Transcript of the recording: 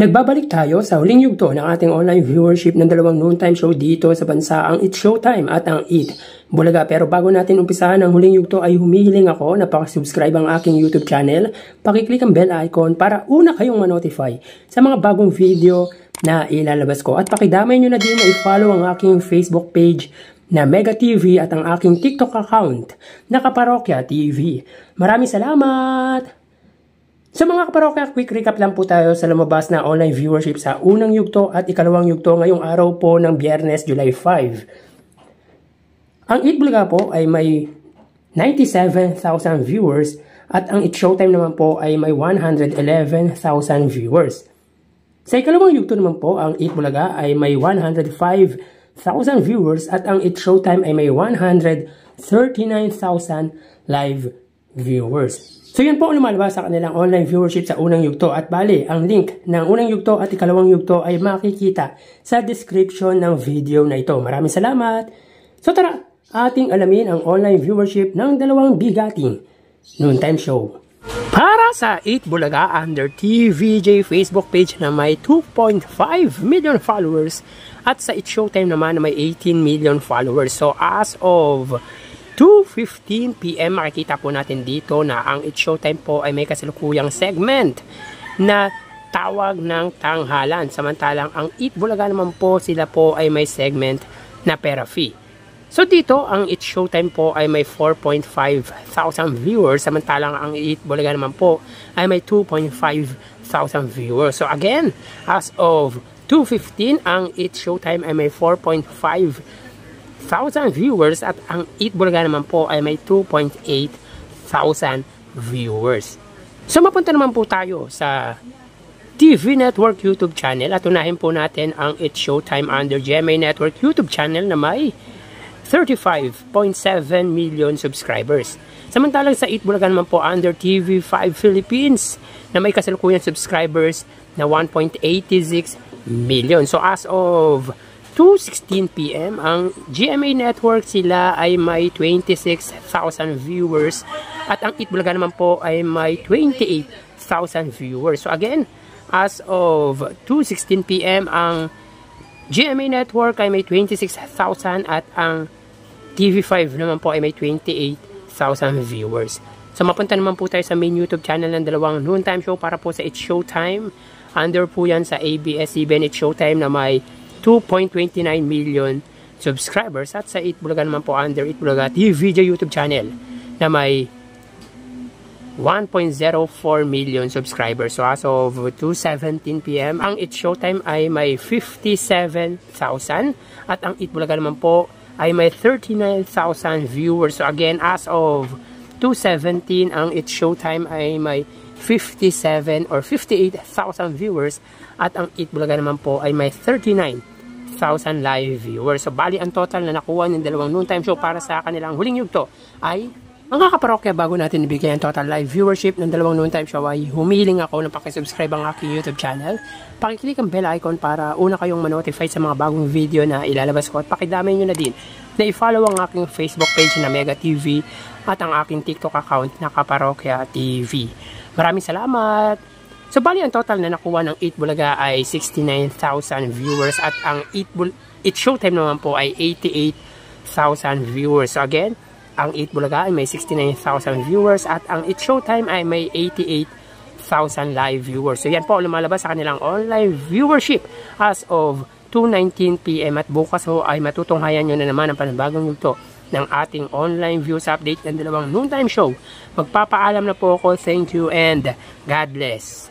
Nagbabalik tayo sa huling yugto ng ating online viewership ng dalawang noontime show dito sa bansa, ang It's Showtime at ang Eat Bulaga. Pero bago natin umpisahan ang huling yugto ay humihiling ako na pakisubscribe ang aking YouTube channel, pakiclick ang bell icon para una kayong ma-notify sa mga bagong video na ilalabas ko. At pakidamay nyo na din na i-follow ang aking Facebook page na Mega TV at ang aking TikTok account na Kaparokya TV. Maraming salamat! So mga kaparokya, quick recap lang po tayo sa lumabas na online viewership sa unang yugto at ikalawang yugto ngayong araw po ng Biyernes, July 5. Ang Eat Bulaga po ay may 97,000 viewers at ang It's Showtime naman po ay may 111,000 viewers. Sa ikalawang yugto naman po, ang Eat Bulaga ay may 105,000 viewers at ang It's Showtime ay may 139,000 live viewers. So yun po ang lumalabas sa kanilang online viewership sa unang yugto at bali, ang link ng unang yugto at ikalawang yugto ay makikita sa description ng video na ito. Maraming salamat! So tara, ating alamin ang online viewership ng dalawang bigating noontime show. Para sa Eat Bulaga under TVJ Facebook page na may 2.5 million followers at sa It's Showtime naman na may 18 million followers. So as of 2:15 PM makikita po natin dito na ang It's Showtime po ay may kasalukuyang segment na tawag ng tanghalan. Samantalang ang Eat Bulaga naman po, sila po ay may segment na pera fee. So dito ang It's Showtime po ay may 4.5 thousand viewers. Samantalang ang Eat Bulaga naman po ay may 2.5 thousand viewers. So again, as of 2:15 ang It's Showtime ay may 4.5 thousand viewers at ang Eat Bulaga naman po ay may 2.8 thousand viewers. So mapunta naman po tayo sa TV Network YouTube channel at unahin po natin ang It's Showtime under GMA Network YouTube channel na may 35.7 million subscribers. Samantalang sa Eat Bulaga naman po under TV5 Philippines na may kasalukuyang subscribers na 1.86 million. So as of 2:16 PM, ang GMA Network sila ay may 26,000 viewers at ang Eat Bulaga naman po ay may 28,000 viewers. So again, as of 2:16 PM, ang GMA Network ay may 26,000 at ang TV5 naman po ay may 28,000 viewers. So mapunta naman po tayo sa main YouTube channel ng dalawang noontime show para po sa It's Showtime. Under po yan sa ABS-CBN It's Showtime na may 2.29 million subscribers at sa Eat Bulaga naman po under Eat Bulaga TVJ YouTube channel na may 1.04 million subscribers. So as of 2:17 PM, ang It's Showtime ay may 57,000 at ang Eat Bulaga naman po ay may 39,000 viewers. So again, as of 2:17, ang It's Showtime ay may 57 or 58,000 viewers at ang Eat Bulaga naman po ay may 39,000 live viewers. So bali ang total na nakuha ng dalawang noontime show para sa kanilang huling yugto ay, mga kaparokya, bago natin ibigay ang total live viewership ng dalawang noontime show ay humiling ako na pakisubscribe ang aking YouTube channel. Pakiclick ang bell icon para una kayong ma-notify sa mga bagong video na ilalabas ko at pakidamay nyo na din na i-follow ang aking Facebook page na Mega TV at ang aking TikTok account na Kaparokya TV. Maraming salamat! So bali ang total na nakuha ng Eat Bulaga ay 69,000 viewers at ang It's Showtime naman po ay 88,000 viewers. So again, ang Eat Bulaga ay may 69,000 viewers at ang It's Showtime ay may 88,000 live viewers. So yan po lumalabas sa kanilang online viewership as of 2:19 PM at bukas ho ay matutunghayan nyo na naman ang panibagong yugto ng ating online views update ng dalawang noontime show. Magpapaalam na po ako. Thank you and God bless.